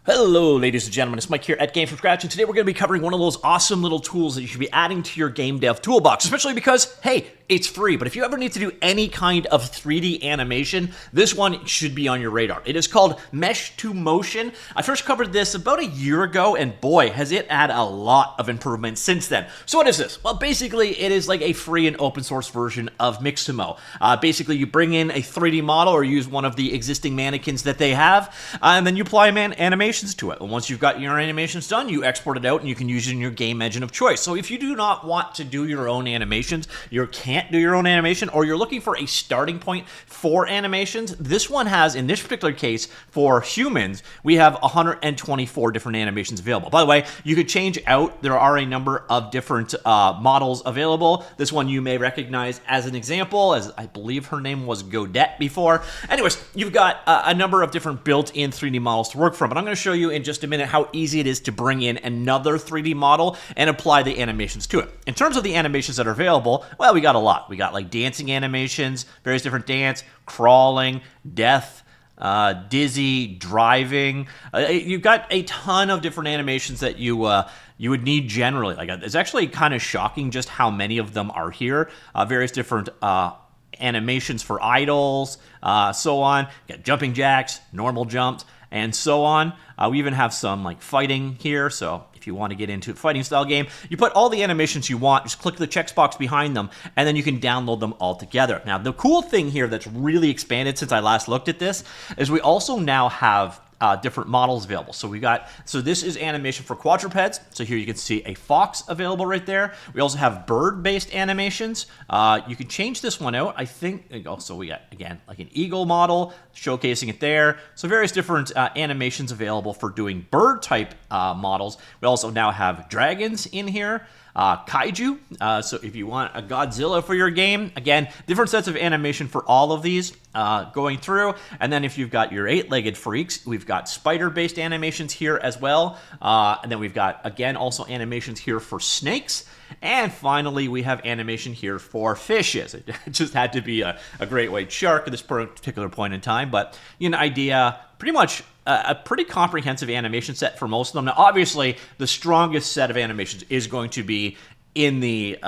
Hello, ladies and gentlemen, it's Mike here at Gamefromscratch, and today we're going to be covering one of those awesome little tools that you should be adding to your game dev toolbox, especially because, hey, it's free, but if you ever need to do any kind of 3D animation, this one should be on your radar. It is called Mesh2Motion. I first covered this about a year ago, and boy, has it had a lot of improvements since then. So what is this? Well, basically, it is like a free and open source version of Mixamo. Basically, you bring in a 3D model or use one of the existing mannequins that they have, and then you apply animations to it. And once you've got your animations done, you export it out and you can use it in your game engine of choice. So if you do not want to do your own animations, you can't do your own animation, or you're looking for a starting point for animations, this one has, in this particular case, for humans, we have 124 different animations available. By the way, you could change out, there are a number of different models available. This one you may recognize as an example, as I believe her name was Godette before. Anyways, you've got a number of different built-in 3D models to work from, but I'm going to show you in just a minute how easy it is to bring in another 3D model and apply the animations to it. In terms of the animations that are available, well, we got a lot. We got like dancing animations, various different dance, crawling, death, dizzy, driving. You've got a ton of different animations that you would need generally. Like, it's actually kind of shocking just how many of them are here. Various different animations for idols, so on. You got jumping jacks, normal jumps, and so on. We even have some like fighting here, so if you want to get into a fighting style game, you put all the animations you want, just click the checkbox behind them, and then you can download them all together. Now, the cool thing here that's really expanded since I last looked at this is we also now have different models available. So this is animation for quadrupeds. So here you can see a fox available right there. We also have bird-based animations. You can change this one out. I think also we got, again, like an eagle model, showcasing it there. So various different animations available for doing bird-type models. We also now have dragons in here. Kaiju, so if you want a Godzilla for your game, again, different sets of animation for all of these going through. And then if you've got your eight-legged freaks, we've got spider-based animations here as well. And then we've got, again, also animations here for snakes. And finally, we have animation here for fishes. It just had to be a great white shark at this particular point in time. But you know, idea, pretty much a pretty comprehensive animation set for most of them. Now, obviously, the strongest set of animations is going to be in the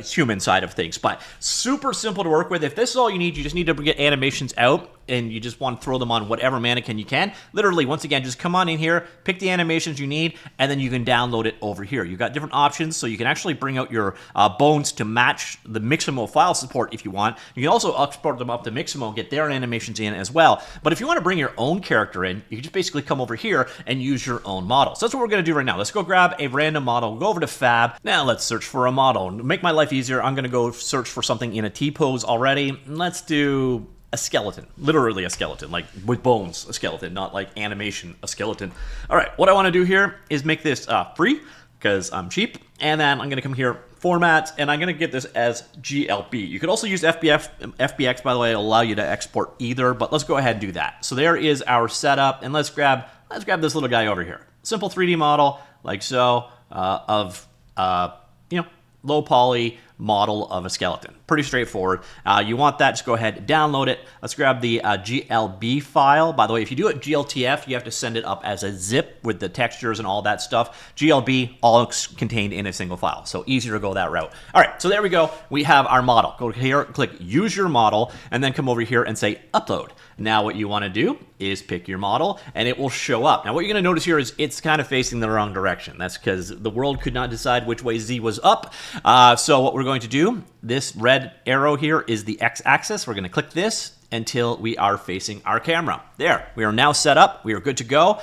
human side of things, but super simple to work with. If this is all you need, you just need to get animations out, and you just want to throw them on whatever mannequin you can. Literally, once again, just come on in here, pick the animations you need, and then you can download it over here. You've got different options, so you can actually bring out your bones to match the Mixamo file support if you want. You can also export them up to Mixamo, get their animations in as well. But if you want to bring your own character in, you can just basically come over here and use your own model. So that's what we're going to do right now. Let's go grab a random model, go over to Fab. Now let's search for a model. To make my life easier, I'm going to go search for something in a T-pose already. Let's do a skeleton, literally a skeleton, like with bones, a skeleton, not like animation, a skeleton. All right, what I want to do here is make this free because I'm cheap, and then I'm going to come here, formats, and I'm going to get this as GLB. You could also use FBX, by the way. It'll allow you to export either, but let's go ahead and do that. So there is our setup, and let's grab this little guy over here. Simple 3D model, like so, of low poly model of a skeleton. Pretty straightforward. You want that, just go ahead and download it. Let's grab the GLB file. By the way, if you do it GLTF, you have to send it up as a zip with the textures and all that stuff. GLB, all contained in a single file. So easier to go that route. All right, so there we go. We have our model. Go here, click Use Your Model, and then come over here and say Upload. Now what you want to do is pick your model, and it will show up. Now what you're going to notice here is it's kind of facing the wrong direction. That's because the world could not decide which way Z was up. So what we're going to do, this red arrow here is the X-axis. We're going to click this until we are facing our camera. There, we are now set up. We are good to go.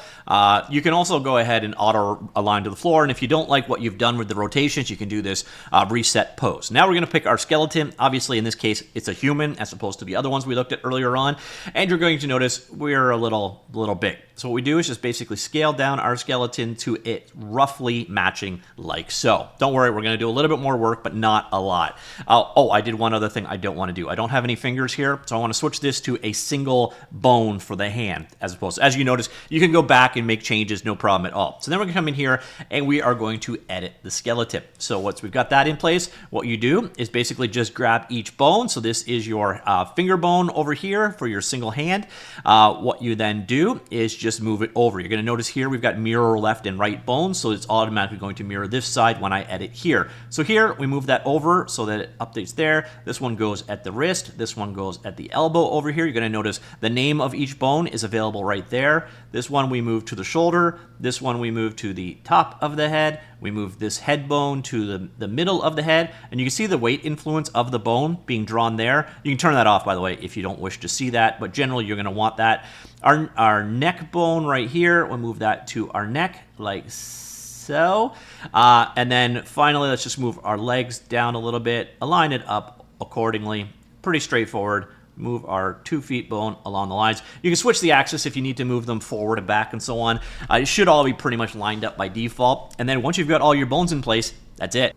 You can also go ahead and auto align to the floor, and if you don't like what you've done with the rotations, you can do this reset pose. Now we're going to pick our skeleton. Obviously, in this case, it's a human as opposed to the other ones we looked at earlier on, and you're going to notice we're a little big. So what we do is just basically scale down our skeleton to it roughly matching like so. Don't worry, we're going to do a little bit more work, but not a lot. Oh, I did one other thing I don't want to do. I don't have any fingers here, so I want to switch this to a single bone for the hand, as opposed to, as you notice, you can go back and make changes, no problem at all. So then we're going to come in here and we are going to edit the skeleton. So once we've got that in place, what you do is basically just grab each bone. So this is your finger bone over here for your single hand. What you then do is just just move it over. You're going to notice here we've got mirror left and right bones, so it's automatically going to mirror this side when I edit here. So here we move that over so that it updates there. This one goes at the wrist. This one goes at the elbow over here. You're going to notice the name of each bone is available right there. This one we move to the shoulder. This one we move to the top of the head. We move this head bone to the middle of the head, and you can see the weight influence of the bone being drawn there. You can turn that off, by the way, if you don't wish to see that, but generally you're going to want that. Our neck bone right here, we'll move that to our neck like so. And then finally, let's just move our legs down a little bit, align it up accordingly. Pretty straightforward. Move our 2 feet bone along the lines. You can switch the axis if you need to move them forward and back and so on. It should all be pretty much lined up by default. And then once you've got all your bones in place, that's it.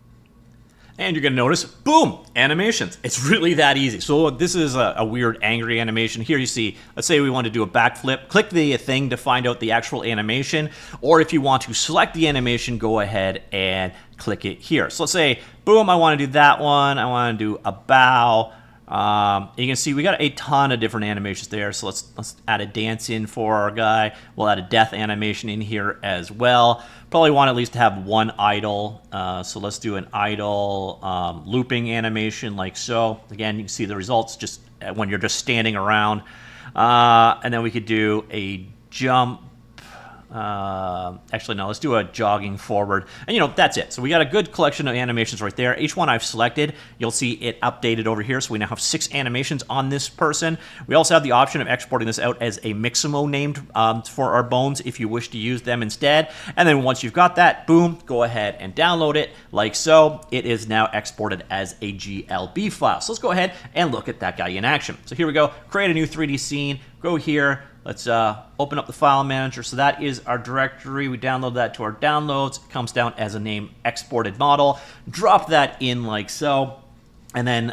And you're going to notice, boom, animations. It's really that easy. So this is a weird angry animation. Here you see, let's say we want to do a backflip. Click the thing to find out the actual animation. Or if you want to select the animation, go ahead and click it here. So let's say, boom, I want to do that one. I want to do a bow. You can see we got a ton of different animations there, so let's add a dance in for our guy. We'll add a death animation in here as well. Probably want at least to have one idle, so let's do an idle looping animation like so. Again, you can see the results just when you're just standing around. And then we could do a jump. Actually, no, let's do a jogging forward. And, that's it. So we got a good collection of animations right there. Each one I've selected, you'll see it updated over here. So we now have 6 animations on this person. We also have the option of exporting this out as a Mixamo named for our bones if you wish to use them instead. And then once you've got that, boom, go ahead and download it like so. It is now exported as a GLB file. So let's go ahead and look at that guy in action. So here we go. Create a new 3D scene. Go here. Let's open up the file manager. So that is our directory. We download that to our downloads. It comes down as a name exported model. Drop that in like so. And then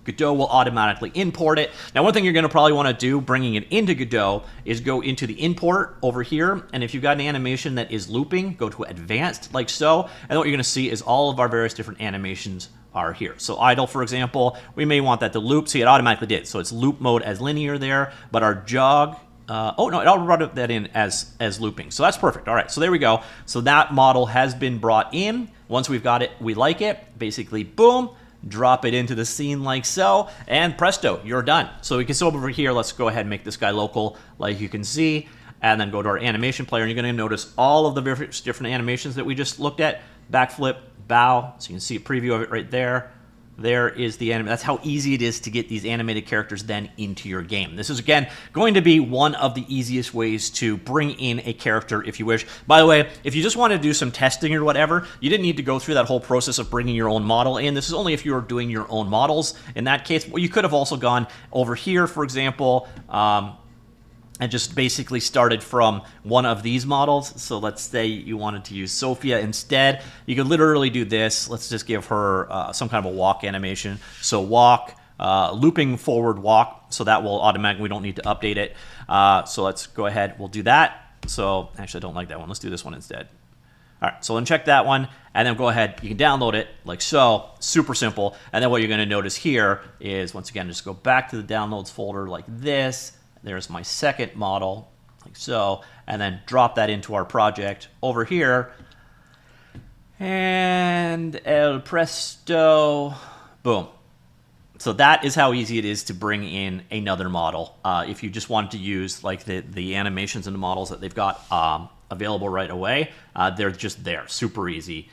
Godot will automatically import it. Now, one thing you're going to probably want to do bringing it into Godot is go into the import over here. And if you've got an animation that is looping, go to advanced like so. And what you're going to see is all of our various different animations are here. So idle, for example, we may want that to loop. See, it automatically did. So it's loop mode as linear there, but our jog, oh no, it already brought that in as looping. So that's perfect. All right, so there we go. So that model has been brought in. Once we've got it, we like it. Basically, boom, drop it into the scene like so, and presto, you're done. So we can go over here. Let's go ahead and make this guy local, like you can see, and then go to our animation player, and you're going to notice all of the different animations that we just looked at. Backflip, bow, so you can see a preview of it right there. There is the anime. That's how easy it is to get these animated characters then into your game. This is, again, going to be one of the easiest ways to bring in a character if you wish. By the way, if you just want to do some testing or whatever, you didn't need to go through that whole process of bringing your own model in. This is only if you were doing your own models. In that case, well, you could have also gone over here, for example, and just basically started from one of these models. So let's say you wanted to use Sophia instead. You could literally do this. Let's just give her some kind of a walk animation. So walk, looping forward walk. So that will automatically, we don't need to update it. So let's go ahead, we'll do that. So actually I don't like that one. Let's do this one instead. All right, so uncheck that one, and then go ahead. You can download it like so, super simple. And then what you're gonna notice here is, once again, just go back to the downloads folder like this. There's my second model, like so, and then drop that into our project over here. And el presto, boom. So that is how easy it is to bring in another model. If you just wanted to use like the animations and the models that they've got available right away, they're just there, super easy.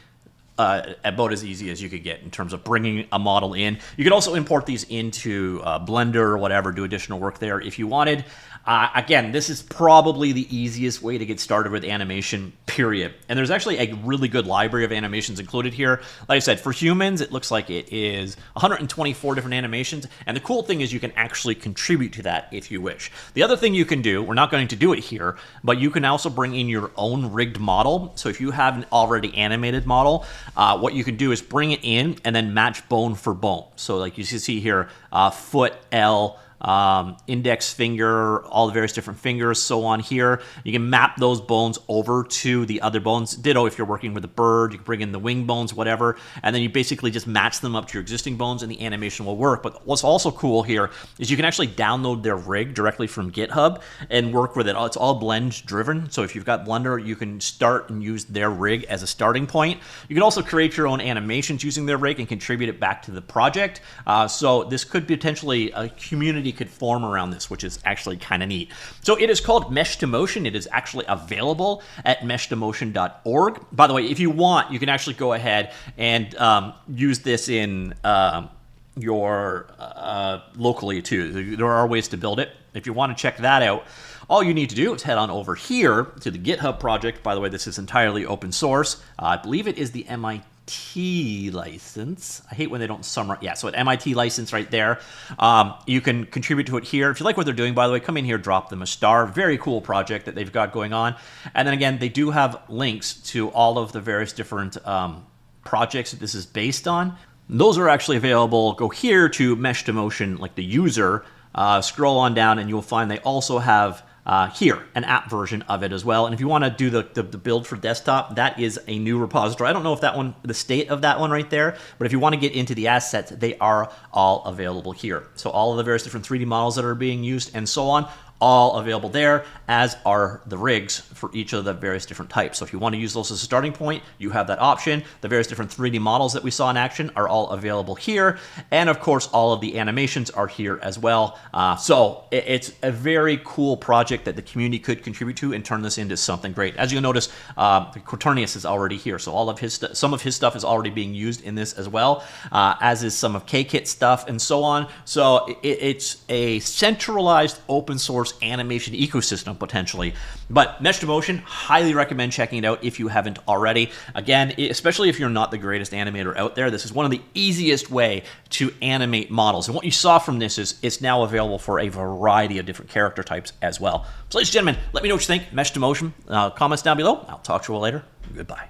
About as easy as you could get in terms of bringing a model in. You could also import these into Blender or whatever, do additional work there if you wanted. Again, this is probably the easiest way to get started with animation, period. And there's actually a really good library of animations included here. Like I said, for humans, it looks like it is 124 different animations. And the cool thing is you can actually contribute to that if you wish. The other thing you can do, we're not going to do it here, but you can also bring in your own rigged model. So if you have an already animated model, what you can do is bring it in and then match bone for bone. So like you see here, foot L, index finger, all the various different fingers, so on here. You can map those bones over to the other bones. Ditto if you're working with a bird, you can bring in the wing bones, whatever, and then you basically just match them up to your existing bones and the animation will work. But what's also cool here is you can actually download their rig directly from GitHub and work with it. It's all blend driven, so if you've got Blender, you can start and use their rig as a starting point. You can also create your own animations using their rig and contribute it back to the project. So this could potentially, a community could form around this, which is actually kind of neat. So it is called Mesh2Motion. It is actually available at mesh2motion.org. By the way, if you want, you can actually go ahead and use this in your locally too. There are ways to build it. If you want to check that out, all you need to do is head on over here to the GitHub project. By the way, this is entirely open source. I believe it is the MIT license. I hate when they don't summarize. Yeah, so an MIT license right there. You can contribute to it here. If you like what they're doing, by the way, come in here, drop them a star. Very cool project that they've got going on. And then again, they do have links to all of the various different projects that this is based on. Those are actually available. Go here to Mesh2Motion, like the user, scroll on down, and you'll find they also have here an app version of it as well. And if you want to do the build for desktop, that is a new repository. I don't know if that one, the state of that one right there, but if you want to get into the assets, they are all available here. So all of the various different 3D models that are being used and so on, all available there, as are the rigs for each of the various different types. So if you want to use those as a starting point, you have that option. The various different 3D models that we saw in action are all available here. And of course, all of the animations are here as well. So it's a very cool project that the community could contribute to and turn this into something great. As you'll notice, Quaternius is already here. So all of his some of his stuff is already being used in this as well, as is some of KKit stuff and so on. So it's a centralized open source animation ecosystem potentially. But Mesh2Motion, highly recommend checking it out if you haven't already. Again, especially if you're not the greatest animator out there, this is one of the easiest way to animate models. And what you saw from this is it's now available for a variety of different character types as well. So ladies and gentlemen, let me know what you think. Mesh2Motion, comments down below. I'll talk to you all later. Goodbye.